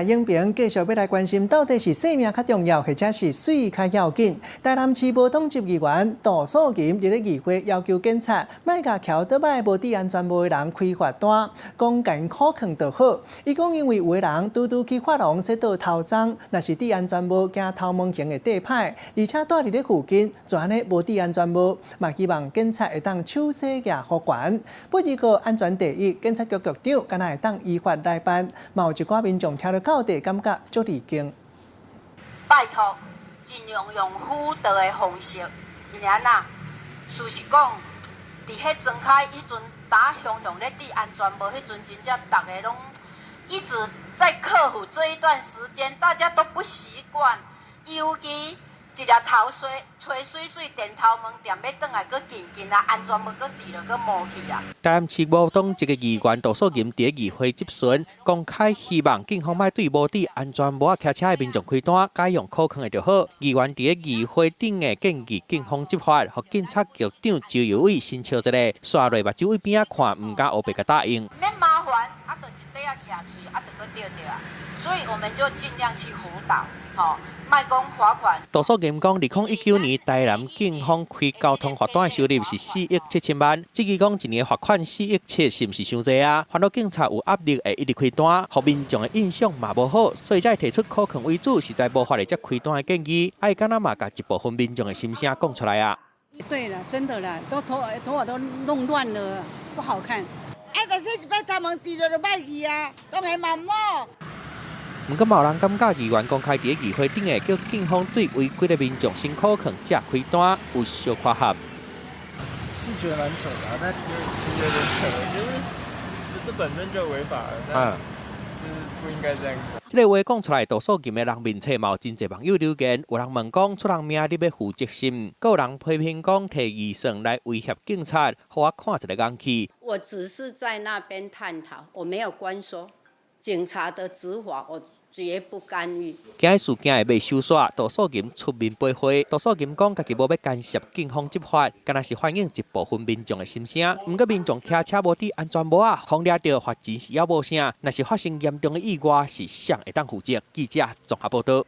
影评继续要来关心，到底是性命较重要，或者是水较要紧？台南市无党籍议员杜素琴伫咧议会要求警察莫甲桥倒摆无治安全无的人开罚单，讲甲可坑就好。伊讲因为有的人拄拄去发廊洗到头脏，若是治安全无惊头毛型的地歹，而且住伫咧附近，就安尼无治安全无，嘛希望警察会当手洗牙护管。不如果安全第一，警察局局长敢若会当依法来办，嘛有一寡民众听到到底感觉足离经。拜托，尽量用辅导的方式，因为安那，事实讲，伫迄庄开以前打雄雄咧治安全无，迄阵真正大家拢一直在克服这一段时间，大家都不习惯，尤其一粒头水吹水水电头毛店要转来，搁近啊，安全无搁治了，搁无去啊。台南市无党籍议员杜素琴伫议会质询，公开希望警方莫对无治安全无啊骑车的民众开单，改用可坑的就好。议员伫议会顶下建议警方执法，和警察局长周游伟先笑一个，刷落目睭位边看，唔敢黑白甲答应。免麻烦，啊，就一块啊徛嘴，啊，就搁对啊。所以我们就尽量去辅导，吼。卖讲罚款。杜素琴讲，2019年台南警方开交通罚单的收入是4亿7千万，至于讲一年罚款4亿7，是毋是伤济啊？烦恼警察有压力会一直开单，互民众的印象嘛无好，所以才会提出可坑为主，实在无法的才开单的建议，爱敢若嘛甲一部分民众的心声讲出来啊。对了，真的啦，都头发都弄乱了，不好看。就是一摆头毛治了就歹去啊，讲系嘛唔好。不过，有人感觉议员公开伫议会顶下叫警方对违规的民众先可坑才开单，有小夸合。是觉得蛮扯的、但有点扯，就是这本身就违法了，那就是不应该这样子。这个话讲出来，杜素琴的人面册嘛有真侪网友留言，有人问讲出人命你要负责任，有人批评讲摕预算来威胁警察，互我看一个眼气。我只是在那边探讨，我没有关说警察的执法，我绝不干预。今日事件会被收煞，杜素琴出面赔悔。杜素琴讲，家己无要干涉警方执法，敢若是反映一部分民众的心声。毋过民众骑车无伫安全无啊，狂掠到罚钱是了无啥。若是发生严重的意外，是谁会当负责？记者综合报道。